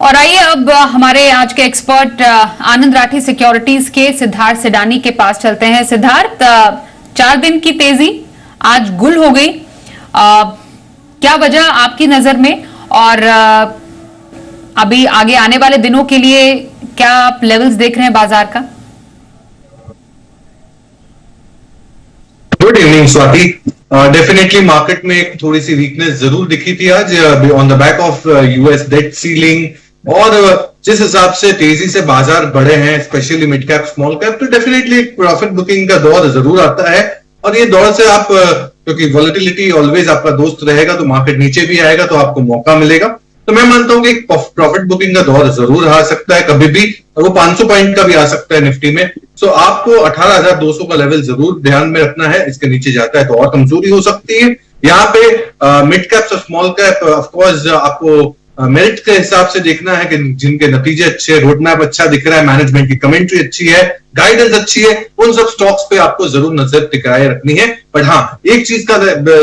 और आइए अब हमारे आज के एक्सपर्ट आनंद राठी सिक्योरिटीज के सिद्धार्थ सिडानी के पास चलते हैं। सिद्धार्थ, 4 दिन की तेजी आज गुल हो गई, क्या वजह आपकी नजर में, और अभी आगे आने वाले दिनों के लिए क्या आप लेवल्स देख रहे हैं बाजार का? Good evening Swati. Definitely market में एक थोड़ी सी वीकनेस जरूर दिखी थी आज on the back of US date ceiling, और जिस हिसाब से तेजी से बाजार बढ़े हैं specially mid cap small cap, तो डेफिनेटली एक प्रॉफिट बुकिंग का दौर जरूर आता है। और ये दौर से आप क्योंकि वॉलेटिलिटी ऑलवेज आपका दोस्त रहेगा, तो मार्केट नीचे भी आएगा तो आपको मौका मिलेगा। तो मैं मानता हूं कि एक प्रॉफिट बुकिंग का दौर जरूर आ सकता है कभी भी, और वो 500 पॉइंट का भी आ सकता है निफ्टी में। सो आपको 18,200 का लेवल जरूर ध्यान में रखना है। इसके नीचे जाता है तो और कमजोरी हो सकती है। यहाँ पे मिड कैप और स्मॉल कैप ऑफकोर्स आपको मेरिट के हिसाब से देखना है कि जिनके नतीजे अच्छे, रोड मैप अच्छा दिख रहा है, मैनेजमेंट की कमेंट्री अच्छी है, गाइडेंस अच्छी है, उन सब स्टॉक्स पे आपको जरूर नजर टिकाए रखनी है। बट हाँ, एक चीज का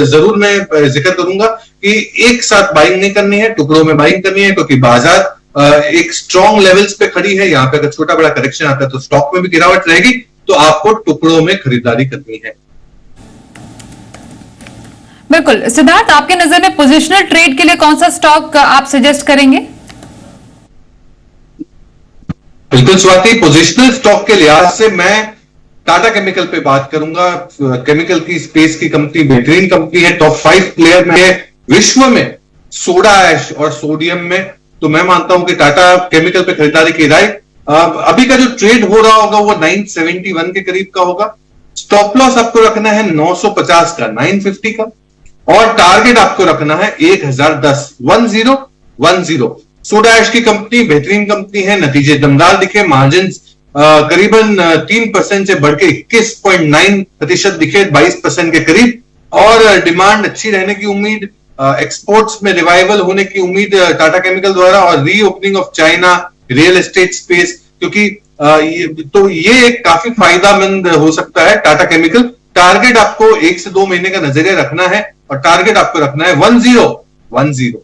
जरूर मैं जिक्र करूंगा कि एक साथ बाइंग नहीं करनी है, टुकड़ों में बाइंग करनी है, क्योंकि बाजार एक स्ट्रॉन्ग लेवल्स पे खड़ी है। यहाँ पे अगर छोटा बड़ा करेक्शन आता है तो स्टॉक में भी गिरावट रहेगी, तो आपको टुकड़ों में खरीदारी करनी है। बिल्कुल सिद्धार्थ, आपके नजर में पोजिशनल ट्रेड के लिए कौन सा स्टॉक आप सजेस्ट करेंगे? बिल्कुल स्वाति, पोजिशनल स्टॉक के लिहाज से मैं टाटा केमिकल पे बात करूंगा। केमिकल की स्पेस की कंपनी बेहतरीन कंपनी है, टॉप 5 प्लेयर में है विश्व में सोडा ऐश और सोडियम में। तो मैं मानता हूं कि टाटा केमिकल पे खरीदारी की राय। अभी का जो ट्रेड हो रहा होगा वो 971 के करीब का होगा। स्टॉप लॉस आपको रखना है 950 का, 950 का, और टारगेट आपको रखना है 1010, 1010। सोडा ऐश की कंपनी बेहतरीन कंपनी है, नतीजे दमदार दिखे, मार्जिन करीबन 3% से बढ़ के 21.9% दिखे, 22% के करीब, और डिमांड अच्छी रहने की उम्मीद, एक्सपोर्ट्स में रिवाइवल होने की उम्मीद टाटा केमिकल द्वारा, और reopening of China real estate space, क्योंकि ये एक काफी फायदेमंद हो सकता है टाटा केमिकल। टारगेट आपको 1 से 2 महीने का नजरिया रखना है, और टारगेट आपको रखना है 1010।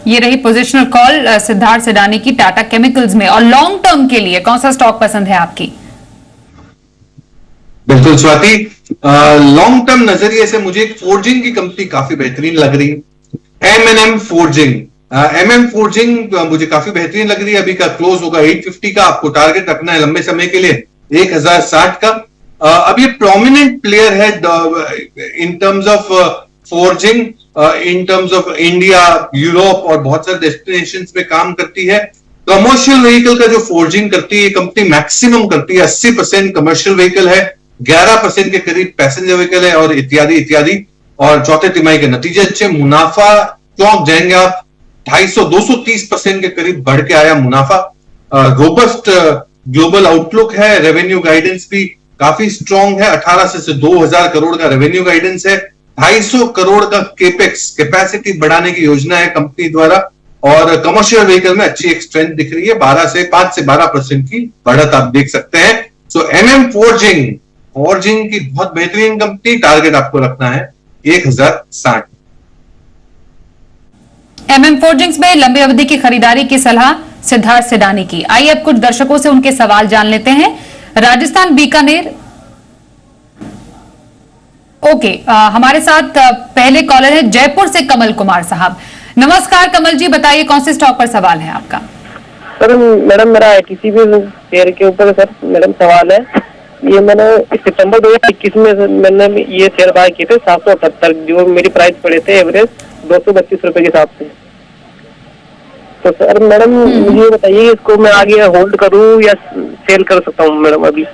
ये रही पोजिशनल कॉल सिद्धार्थ सिडानी की टाटा केमिकल्स में। और लॉन्ग टर्म के लिए कौन सा स्टॉक पसंद है आपकी? बिल्कुल स्वाति, लॉन्ग टर्म नजरिए से मुझे एक फोर्जिंग की कंपनी काफी बेहतरीन लग रही है, एमएनएम फोर्जिंग। एमएम फोर्जिंग मुझे काफी बेहतरीन लग रही है। अभी का क्लोज होगा 850 का, आपको टारगेट रखना है लंबे समय के लिए 1060 का। अब ये प्रोमिनेंट प्लेयर है in terms of forging, in terms of India, Europe और बहुत सारे डेस्टिनेशंस में काम करती है। कमर्शियल व्हीकल का जो फोर्जिंग करती है ये कंपनी मैक्सिमम करती है, 80% कमर्शियल व्हीकल है, 11% के करीब पैसेंजर व्हीकल है, और इत्यादि इत्यादि। और चौथे तिमाही के नतीजे अच्छे, मुनाफा चौंक जाएंगे आप, 230% के करीब बढ़ के आया मुनाफा। रोबस्ट ग्लोबल आउटलुक है, रेवेन्यू गाइडेंस भी काफी स्ट्रॉन्ग है, 1800 से 2000 करोड़ का रेवेन्यू गाइडेंस है, 250 करोड़ का केपेक्स कैपेसिटी बढ़ाने की योजना है कंपनी द्वारा, और कमर्शियल व्हीकल में अच्छी एक स्ट्रेंथ दिख रही है, 5 से 12% की बढ़त आप देख सकते हैं। सो एमएम फोर्जिंग की बहुत बेहतरीन कंपनी, टारगेट आपको रखना है 1060। एमएम फोर्जिंग्स में लंबी अवधि की खरीदारी की सलाह सिद्धार्थ सिडानी की। आइए अब कुछ दर्शकों से उनके सवाल जान लेते हैं। राजस्थान बीकानेर, ओके, हमारे साथ पहले कॉलर है जयपुर से कमल कुमार साहब। नमस्कार कमल जी, बताइए कौन से स्टॉक पर सवाल है आपका? सर मैडम, मेरा आईटीसी शेयर के ऊपर सर मैडम सवाल है। ये मैंने सितंबर 2021 में मैंने ये शेयर बाय किए थे 778, जो मेरी प्राइस पड़े थे एवरेज 232 रुपए के हिसाब से। तो सर मैडम मुझे बताइए, इसको मैं आगे होल्ड करूं या सेल कर सकता हूं मैडम? अभी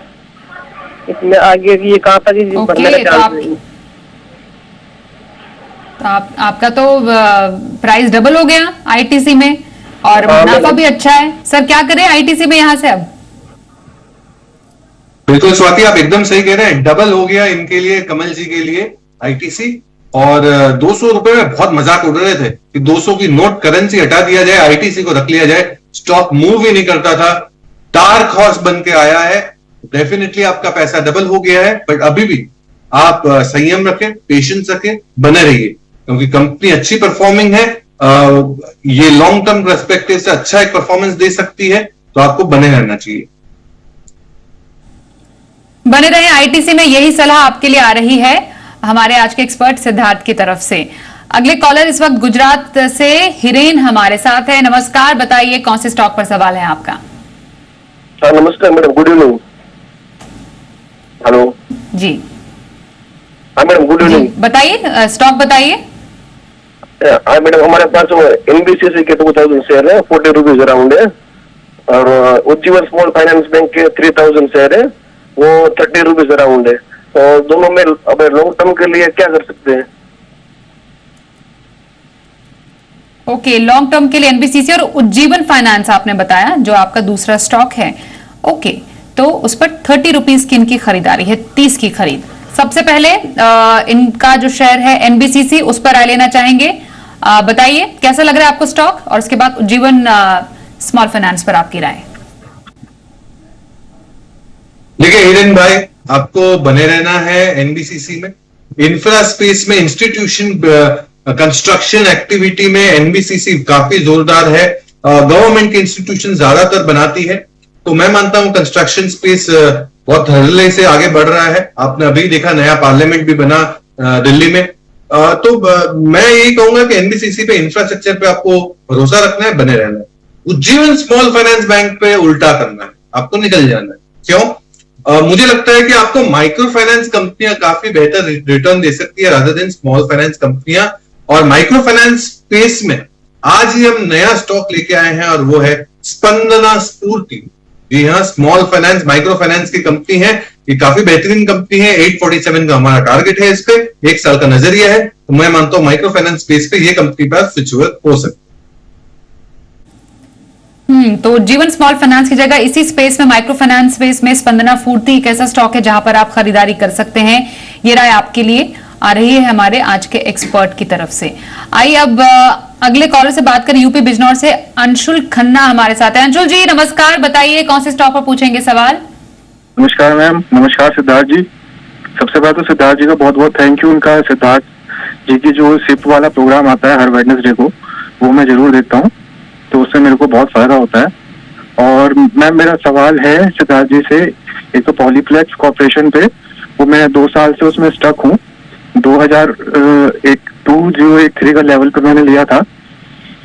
इसमें आगे ये कहाँ तक बढ़ने का चांस नहीं? आपका तो प्राइस डबल हो गया आईटीसी में, और मुनाफा भी अच्छा है। सर क्या करें आईटीसी में यहां से अब? बिल्कुल स्वाति, आप एकदम सही कह रहे हैं, डबल हो गया इनके लिए, कमल जी के लिए आईटीसी। और 200 रुपए में बहुत मजाक उड़ रहे थे कि 200 की नोट करेंसी हटा दिया जाए, आईटीसी को रख लिया जाए, स्टॉक मूव ही नहीं करता था, डार्क हॉर्स बन के आया है। डेफिनेटली आपका पैसा डबल हो गया है, बट अभी भी आप संयम रखें, पेशेंस रखें, बने रहिए, क्योंकि कंपनी अच्छी परफॉर्मिंग है। ये लॉन्ग टर्म पर्सपेक्टिव से अच्छा एक परफॉर्मेंस दे सकती है, तो आपको बने रहना चाहिए। बने रहे आईटीसी में, यही सलाह आपके लिए आ रही है हमारे आज के एक्सपर्ट सिद्धार्थ की तरफ से। अगले कॉलर इस वक्त गुजरात से हिरेन हमारे साथ है। नमस्कार, बताइए कौन से स्टॉक पर सवाल है आपका? नमस्कार मैडम, गुड इवनिंग। हेलो जी। हाँ मैडम, गुड इवनिंग। बताइए, स्टॉक बताइए। हाँ मैडम, हमारे पास एनबीसीसी के 2000 शेयर है, 40 रुपीज अराउंड है, और उज्जीवन स्मॉल फाइनेंस बैंक के 3000 शेयर है, वो 30 रुपीज अराउंड है। तो दोनों में अब लॉन्ग टर्म के लिए क्या कर सकते हैं? ओके, लॉन्ग टर्म के लिए एनबीसीसी और उज्जीवन फाइनेंस आपने बताया, जो आपका दूसरा स्टॉक है। ओके, तो उस पर 30 रुपीज की इनकी खरीदारी है, 30 की खरीद। सबसे पहले इनका जो शेयर है एनबीसीसी, उस पर राय लेना चाहेंगे। बताइए कैसा लग रहा है आपको स्टॉक, और उसके बाद उज्जीवन स्मॉल फाइनेंस पर आपकी राय। देखिए हिरेन भाई, आपको बने रहना है एनबीसीसी में। इंफ्रा स्पेस में, इंस्टीट्यूशन कंस्ट्रक्शन एक्टिविटी में एनबीसीसी काफी जोरदार है। गवर्नमेंट के इंस्टीट्यूशन ज्यादातर बनाती है, तो मैं मानता हूं कंस्ट्रक्शन स्पेस बहुत धड़ल्ले से आगे बढ़ रहा है। आपने अभी देखा नया पार्लियामेंट भी बना दिल्ली में। मैं यही कहूंगा कि एनबीसीसी पे, इंफ्रास्ट्रक्चर पे आपको भरोसा रखना है, बने रहना है। उज्जीवन स्मॉल फाइनेंस बैंक पे उल्टा करना है, आपको निकल जाना है। क्यों? मुझे लगता है कि आपको माइक्रो फाइनेंस कंपनियां काफी बेहतर रिटर्न दे सकती है रादर देन स्मॉल फाइनेंस कंपनियां। और माइक्रो फाइनेंस स्पेस में आज ही हम नया स्टॉक लेके आए हैं, और वो है स्पंदना स्फूर्ति। जी हाँ, स्मॉल फाइनेंस, माइक्रो फाइनेंस की कंपनी है, ये काफी बेहतरीन कंपनी है। 847 का हमारा टारगेट है, इस पे 1 साल का नजरिया है, तो मैं मानता हूं माइक्रो फाइनेंस स्पेस पे ये कंपनी पर स्विच हो सकती है। तो जीवन स्मॉल फाइनेंस की जगह इसी स्पेस में, माइक्रो फाइनेंस स्पेस में स्पंदना फूर्ति एक ऐसा स्टॉक है जहां पर आप खरीदारी कर सकते हैं। ये राय आपके लिए आ रही है हमारे आज के एक्सपर्ट की तरफ से। आइए अब अगले कॉलर से बात करें। यूपी बिजनौर से अंशुल खन्ना हमारे साथ है। अंशुल जी नमस्कार, बताइए कौन से स्टॉक पर पूछेंगे सवाल? नमस्कार मैम। नमस्कार सिद्धार्थ जी। सबसे पहले तो सिद्धार्थ जी का बहुत बहुत थैंक यू। उनका सिद्धार्थ जी की जो सिप वाला प्रोग्राम आता है हर वेडनेसडे को, वो मैं जरूर देखता हूँ, तो उससे मेरे को बहुत फायदा होता है। और मैम मेरा सवाल है सिद्धार्थ जी से, एक तो पॉलीप्लेक्स कॉर्पोरेशन पे, वो मैं 2 साल से उसमें स्टक हूँ। 2013 का लेवल पे मैंने लिया था,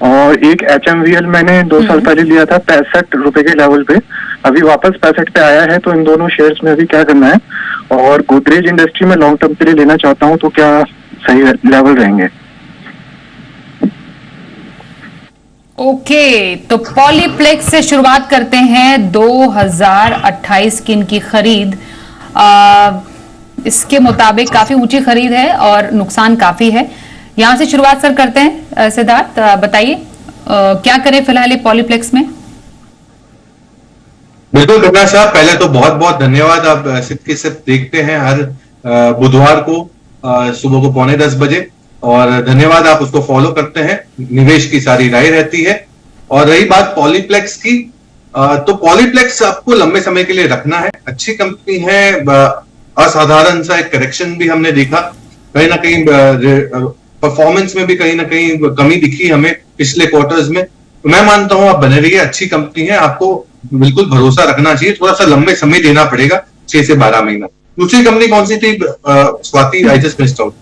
और एक HMVL मैंने 2 साल पहले लिया था 65 रुपए के लेवल पे, अभी वापस 65 पे आया है। तो इन दोनों शेयर्स में अभी क्या करना है? और गोदरेज इंडस्ट्री में लॉन्ग टर्म के लिए लेना चाहता हूँ, तो क्या सही लेवल रहेंगे? ओके, तो पॉलीप्लेक्स से शुरुआत करते हैं। 2028 की इनकी खरीद, इसके मुताबिक काफी ऊंची खरीद है और नुकसान काफी है। यहां से शुरुआत सर करते हैं। सिद्धार्थ बताइए क्या करें फिलहाल ये पॉलीप्लेक्स में? बिल्कुल खन्ना साहब, पहले तो बहुत बहुत धन्यवाद। आप सिप की सिप देखते हैं हर बुधवार को सुबह को 9:45 बजे, और धन्यवाद आप उसको फॉलो करते हैं। निवेश की सारी राय रहती है। और रही बात पॉलीप्लेक्स की, तो पॉलीप्लेक्स आपको लंबे समय के लिए रखना है। अच्छी कंपनी है, असाधारण सा एक करेक्शन भी हमने देखा, कहीं ना कहीं परफॉर्मेंस में भी कहीं ना कहीं कमी दिखी हमें पिछले क्वार्टर्स में। तो मैं मानता हूं आप बने रहिए, अच्छी कंपनी है, आपको बिल्कुल भरोसा रखना चाहिए। थोड़ा सा लंबे समय देना पड़ेगा, 6 से 12 महीना। दूसरी कंपनी कौन सी थी Swati? I just missed out.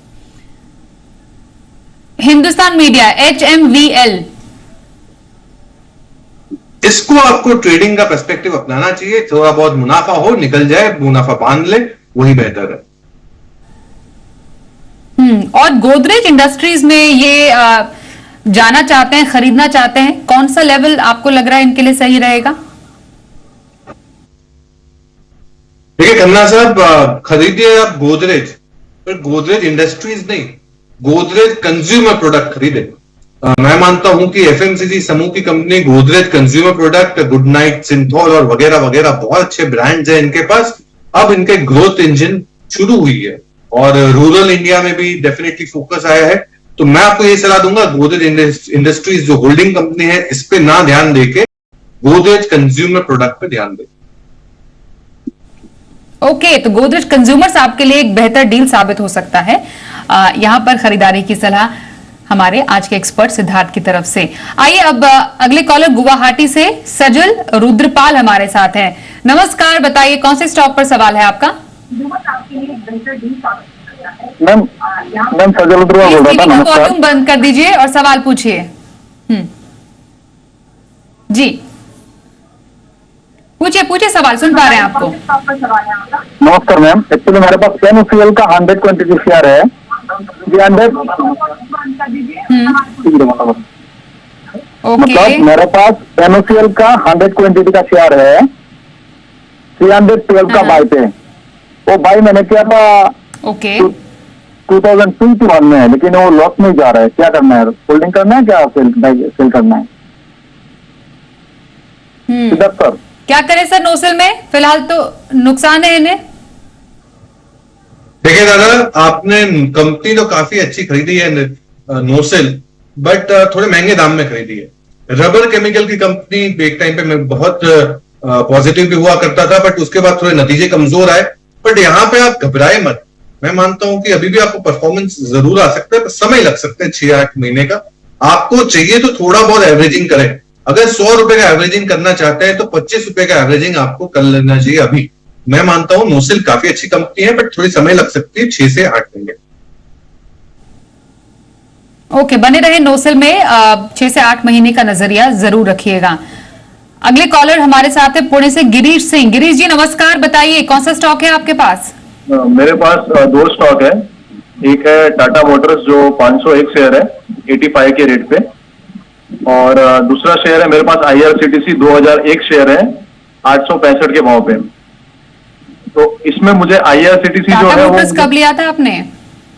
Hindustan media, HMVL। इसको आपको ट्रेडिंग का पर्सपेक्टिव अपनाना चाहिए। थोड़ा बहुत मुनाफा हो, निकल जाए, मुनाफा बांध ले, वही बेहतर है। और गोदरेज इंडस्ट्रीज में ये जाना चाहते हैं, खरीदना चाहते हैं, कौन सा लेवल आपको लग रहा है इनके लिए सही रहेगा? देखिए खन्ना साहब, खरीदिए आप गोदरेज, पर गोदरेज इंडस्ट्रीज नहीं, गोदरेज कंज्यूमर प्रोडक्ट खरीदे। मैं मानता हूं कि FMCG समूह की company Godrej consumer product, good night, Cinthol और वगैरह वगैरह बहुत अच्छे ब्रांड्स हैं इनके पास। अब इनके ग्रोथ इंजन शुरू हुई है, और रूरल इंडिया में भी डेफिनेटली फोकस आया है। तो मैं आपको ये सलाह दूंगा, गोदरेज इंडस्ट्रीज जो होल्डिंग कंपनी है, इस पे ना ध्यान देके गोदरेज कंज्यूमर प्रोडक्ट पे ध्यान दें। ओके, तो गोदरेज कंज्यूमर्स आपके लिए एक बेहतर डील साबित हो सकता है। यहां पर खरीदारी की सलाह हमारे आज के एक्सपर्ट सिद्धार्थ की तरफ से। आइए अब अगले कॉलर गुवाहाटी से सजल रुद्रपाल हमारे साथ हैं। नमस्कार, बताइए कौन से स्टॉक पर सवाल है आपका? मैम सजल रुद्रपाल बोल रहा था। टीवी का नमस्कार। वॉल्यूम बंद कर दीजिए और सवाल पूछिए। जी पूछिए सवाल, सुन पा रहे हैं आपको। नमस्कार मैम, एक्चुअली मेरे पास एनओसीएल का 100 क्वांटिटी शेयर है। 300 ओके, मतलब मेरे पास एनओसीएल का 100 क्वांटिटी का शेयर है। 312 का बाय पे, वो बाय मैंने किया था ओके। 2021 में है, लेकिन वो लॉस में जा रहा है। क्या करना है? होल्डिंग करना है क्या सेल करना है? सिद्धार्थ सर, क्या करें सर? नोसेल में फिलहाल तो नुकसान है इन्हें। देखिए दादा, आपने कंपनी तो काफी अच्छी खरीदी है नोसेल, बट थोड़े महंगे दाम में खरीदी है। रबर केमिकल की कंपनी एक टाइम पे मैं बहुत पॉजिटिव भी हुआ करता था, बट उसके बाद थोड़े नतीजे कमजोर आए। बट यहाँ पे आप घबराए मत, मैं मानता हूं कि अभी भी आपको परफॉर्मेंस जरूर आ सकता है, पर समय लग सकता है 6-8 महीने का। आपको चाहिए तो थोड़ा बहुत एवरेजिंग करें। अगर 100 रुपए का एवरेजिंग करना चाहते हैं तो 25 रुपए का एवरेजिंग आपको कर लेना चाहिए अभी। मैं मानता हूं नोसेल काफी अच्छी कंपनी है, बट थोड़ी समय लग सकती है, 6 से 8 महीने। ओके, बने रहे नोसेल में। 6 से 8 महीने का नजरिया जरूर रखिएगा। अगले कॉलर हमारे साथ है पुणे से गिरीश सिंह। गिरीश जी नमस्कार, बताइए कौन सा स्टॉक है आपके पास? मेरे पास 2 स्टॉक है। एक है टाटा मोटर्स जो 501 शेयर है 85 के रेट पे, और दूसरा शेयर है मेरे पास आईआरसीटीसी 2001 शेयर है 865 के भाव पे। तो इसमें मुझे आईआरसीटीसी जो टाटा है मोटर्स वो कब लिया था आपने?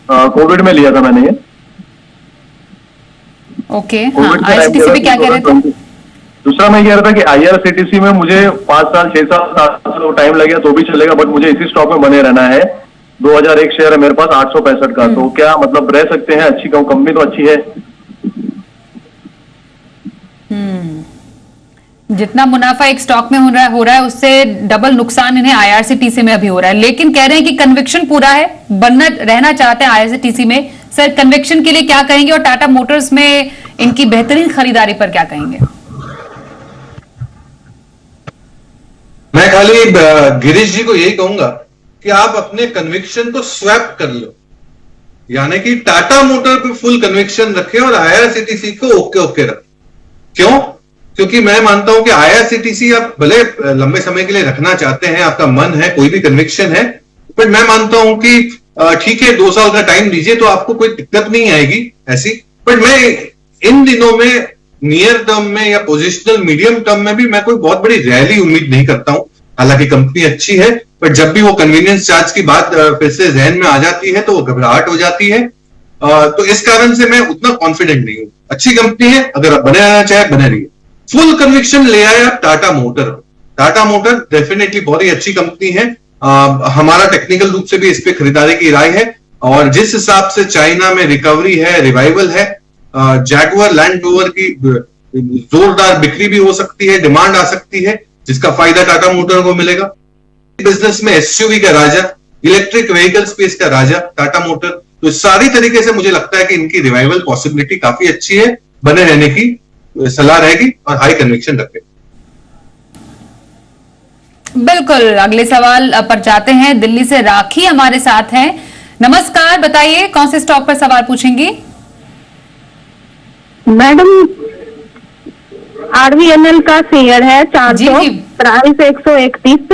कोविड में लिया था मैंने ये। ओके, हाँ, कोविड के टाइम आईआरसीटीसी पे क्या कह रहे थे? दूसरा मैं कह रहा था कि आईआरसीटीसी में मुझे 5 साल 6 साल 7 साल टाइम लगेगा तो भी चलेगा, बट मुझे इसी स्टॉक में बने रहना है। 2001 शेयर है मेरे पास 865 का, तो क्या मतलब रह सकते हैं? अच्छी कंपनी तो अच्छी है। जितना मुनाफा एक स्टॉक में हो रहा है उससे डबल नुकसान इन्हें आईआरसीटीसी में अभी हो रहा है, लेकिन कह रहे हैं कि कन्विक्शन पूरा है, रहना चाहते हैं आईआरसीटीसी में। सर कन्विक्शन के लिए क्या कहेंगे, और टाटा मोटर्स में इनकी बेहतरीन खरीदारी पर क्या कहेंगे? मैं खाली गिरीश जी को यही कहूंगा कि आप अपने कन्विक्शन को स्वैप कर लो, यानी कि टाटा मोटर पे फुल कन्विक्शन रखें और आईआरसीटीसी को ओके रखें। क्यों? क्योंकि मैं मानता हूं कि आईआरसीटीसी आप भले लंबे समय के लिए रखना चाहते हैं, आपका मन है, कोई भी कन्विक्शन है, बट मैं मानता हूं कि ठीक है 2 साल का टाइम दीजिए तो आपको कोई दिक्कत नहीं आएगी ऐसी। बट मैं इन दिनों में नियर टर्म में या पोजिशनल मीडियम टर्म में भी मैं कोई बहुत बड़ी रैली उम्मीद नहीं करता हूं। हालांकि कंपनी अच्छी है, बट जब भी वो कन्वीनियंस चार्ज की बात फिर से जहन में आ जाती है तो वो घबराहट हो जाती है। तो इस कारण से मैं उतना कॉन्फिडेंट नहीं हूं। अच्छी कंपनी है, अगर आप बने रहना चाहे बने रहिए। फुल कन्विक्शन ले आए आप टाटा मोटर डेफिनेटली बहुत ही अच्छी कंपनी है। हमारा टेक्निकल रूप से भी इस पे खरीदारी की राय है, और जिस हिसाब से चाइना में रिकवरी है, रिवाइवल है, जैगुआर लैंड रोवर की जोरदार बिक्री भी हो सकती है, डिमांड आ सकती है, जिसका फायदा टाटा मोटर को मिलेगा। बिजनेस में एसयूवी का राजा, इलेक्ट्रिक व्हीकल स्पेस का राजा टाटा मोटर, तो सारी तरीके से मुझे लगता है कि इनकी रिवाइवल पॉसिबिलिटी काफी अच्छी है। बने रहने की सलाह रहेगी और हाई कन्विक्शन रखें। बिल्कुल, अगले सवाल पर जाते हैं। दिल्ली से राखी हमारे साथ हैं। नमस्कार, बताइए कौन से स्टॉक पर सवाल पूछेंगी? मैडम आरवीएनएल का शेयर है 400, जी। प्राइस 131।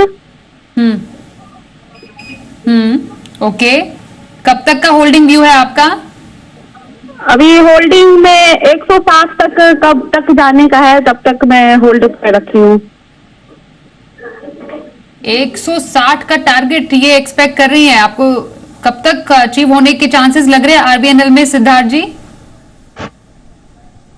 ओके, कब तक का होल्डिंग व्यू है आपका? अभी होल्डिंग में 105 तक, कब तक जाने का है तब तक मैं होल्ड पे रखी हूँ। 160 का टारगेट ये एक्सपेक्ट कर रही हैं? आपको कब तक अचीव होने के चांसेस लग रहे हैं आरबीएनएल में, सिद्धार्थ जी?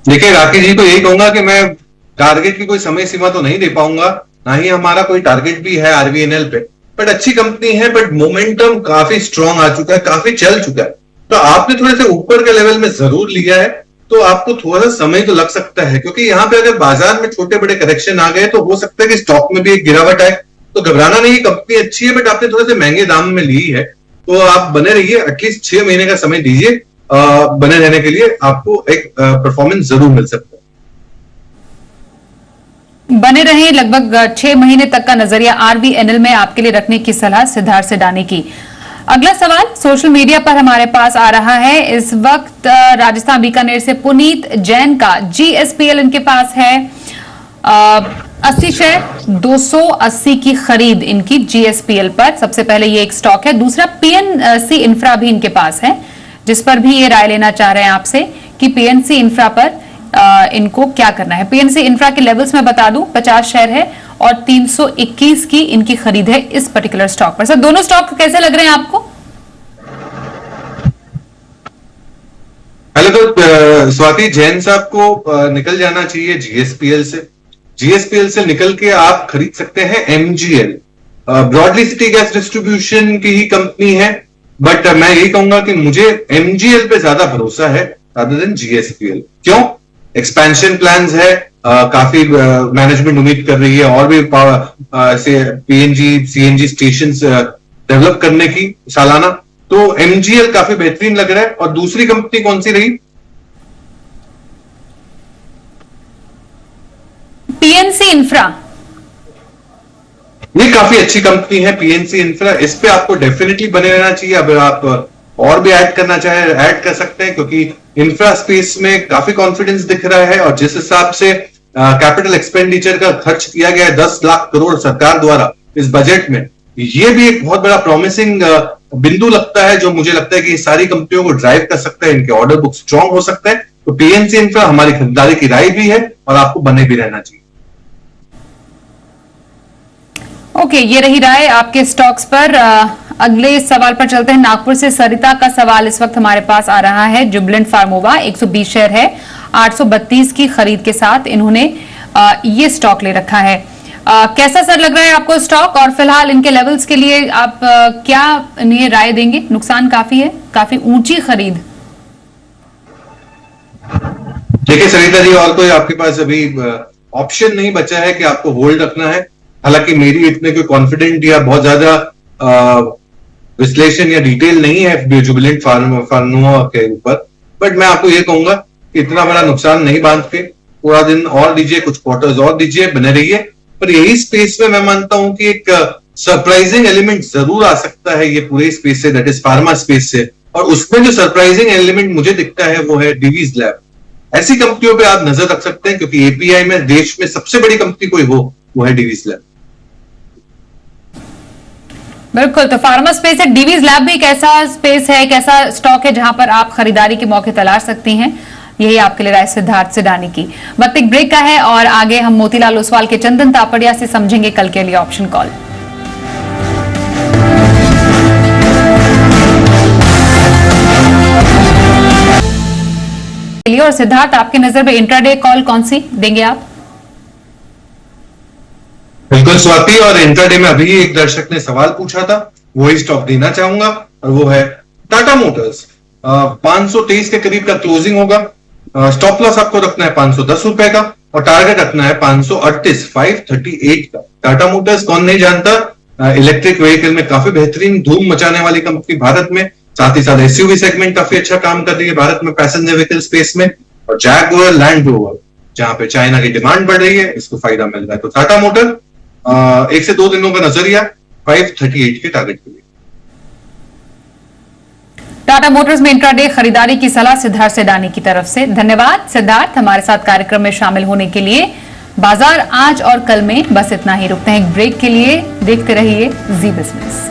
देखिए राकेश जी को यही कहूंगा कि मैं टारगेट की कोई समय सीमा तो नहीं दे पाऊंगा, ना ही हमारा कोई टारगेट भी है आरबीएनएल पे, बट अच्छी कंपनी है, बट मोमेंटम काफी स्ट्रांग आ चुका है, काफी चल चुका है। तो आपने थोड़े से ऊपर के लेवल में जरूर लिया है, तो आपको थोड़ा सा समय तो लग सकता है, क्योंकि यहाँ पे अगर बाजार में छोटे बड़े करेक्शन आ गए तो हो सकता है कि स्टॉक में भी एक गिरावट आए। तो घबराना नहीं, कंपनी अच्छी है, बट आपने थोड़े से महंगे दाम में ली है, तो आप बने रहिए, एटलीस्ट 6 महीने का समय दीजिए, बने रहने के लिए आपको एक परफॉर्मेंस जरूर मिल सकता है। बने रहे लगभग 6 महीने तक का नजरिया RVNL में आपके लिए रखने की सलाह सिद्धार्थ सिडानी की। अगला सवाल सोशल मीडिया पर हमारे पास आ रहा है। इस वक्त राजस्थान बीकानेर से पुनीत जैन का GSPL इनके पास है 80 शेयर, 280 की खरीद इनकी GSPL पर। सबसे पहले ये एक स्टॉक है। दूसरा PNC इंफ्रा भी इनके पास है, जिस पर भी ये राय लेना चाह रहे हैं आपसे कि PNC इंफ्रा पर इनको क्या करना है। PNC इंफ्रा के लेवल्स में बता दूं 50 शेयर है और 321 की इनकी खरीद है इस पर्टिकुलर स्टॉक पर। सर दोनों स्टॉक कैसे लग रहे हैं आपको? पहले तो स्वाति, जैन साहब को निकल जाना चाहिए GSPL से। GSPL से निकल के आप खरीद सकते हैं MGL। Broadly city gas distribution की ही कंपनी है, बट मैं यही कहूंगा कि मुझे MGL पे ज्यादा भरोसा है rather than GSPL। क्यों? एक्सपेंशन प्लान्स है, काफी मैनेजमेंट उम्मीद कर रही है और भी ऐसे PNG CNG स्टेशन डेवलप करने की सालाना। तो MGL काफी बेहतरीन लग रहा है। और दूसरी कंपनी कौन सी रही? PNC infra. ये काफी अच्छी कंपनी है PNC इंफ्रा। इस पे आपको डेफिनेटली बने रहना चाहिए। अगर आप और भी ऐड करना चाहे ऐड कर सकते हैं, क्योंकि इंफ्रा स्पेस में काफी कॉन्फिडेंस दिख रहा है। और जिस हिसाब से कैपिटल एक्सपेंडिचर का खर्च किया गया है 10 लाख करोड़ सरकार द्वारा इस बजट में, ये भी एक बहुत बड़ा प्रॉमिसिंग बिंदु लगता है, जो मुझे लगता है कि ये सारी कंपनियों को ड्राइव कर सकता है। इनके ऑर्डर बुक स्ट्रांग हो सकता है। तो PNC इंफ्रा हमारी खरीदारी की राय भी है और आपको बने भी रहना चाहिए। ओके, ये रही राय आपके स्टॉक्स पर। अगले सवाल पर चलते हैं। नागपुर से सरिता का सवाल इस वक्त हमारे पास आ रहा है। जुबिलेंट फार्मोवा 120 शेयर है, 832 की खरीद के साथ इन्होंने ये स्टॉक ले रखा है। कैसा सर लग रहा है आपको स्टॉक, और फिलहाल इनके लेवल्स के लिए आप क्या इन्हें राय देंगे? नुकसान काफी है, काफी ऊंची खरीद। देखिए सरिता जी, और कोई आपके पास अभी ऑप्शन नहीं बचा है कि आपको होल्ड रखना है। हालांकि मेरी इतने कोई कॉन्फिडेंट या बहुत ज्यादा विश्लेषण या डिटेल नहीं है जुबिलेंट फार्मोवा के ऊपर, बट मैं आपको ये कहूंगा कि इतना बड़ा नुकसान नहीं बांध के पूरा दिन और दीजिए, कुछ क्वार्टर्स और दीजिए, बने रहिए। पर यही स्पेस में मैं मानता हूं कि एक सरप्राइजिंग एलिमेंट जरूर आ सकता है ये पूरे स्पेस से, दैट इज फार्मा स्पेस से। और उसमें जो सरप्राइजिंग एलिमेंट मुझे दिखता है वो है डिवीज लैब। ऐसी कंपनियों पे आप नजर रख सकते हैं, क्योंकि API में देश में सबसे बड़ी कंपनी कोई हो वो है डिवीज लैब। बिल्कुल, तो फार्मा स्पेस है, डिवीज लैब भी एक ऐसा स्पेस है, एक ऐसा स्टॉक है जहां पर आप खरीदारी के मौके तलाश सकती हैं। यही आपके लिए राय सिद्धार्थ सिडानी की। वक्त एक ब्रेक का है और आगे हम मोतीलाल ओसवाल के चंदन तापड़िया से समझेंगे कल के लिए ऑप्शन कॉल। और सिद्धार्थ, आपके नजर में इंट्राडे कॉल कौन सी देंगे आप? बिल्कुल स्वाति, और इंट्राडे में अभी एक दर्शक ने सवाल पूछा था, वही स्टॉक देना चाहूंगा, और वो है टाटा मोटर्स। 523 के करीब का क्लोजिंग होगा। स्टॉप लॉस आपको रखना है 510 रुपए का और टारगेट रखना है 538 का। टाटा मोटर्स कौन नहीं जानता, इलेक्ट्रिक व्हीकल में काफी बेहतरीन धूम मचाने वाली कंपनी भारत में, साथ ही साथ SUV सेगमेंट काफी अच्छा काम कर रही है भारत में पैसेंजर व्हीकल स्पेस में। और जैगुआर लैंड रोवर जहां पे चाइना की डिमांड बढ़ रही है, इसको फायदा मिल रहा है। तो टाटा मोटर 1 से 2 दिनों का नजरिया 538 के टारगेट के लिए। टाटा मोटर्स में इंट्राडे खरीदारी की सलाह सिद्धार्थ सिडानी की तरफ से। धन्यवाद सिद्धार्थ, हमारे साथ कार्यक्रम में शामिल होने के लिए। बाजार आज और कल में बस इतना ही। रुकते हैं एक ब्रेक के लिए, देखते रहिए जी बिजनेस।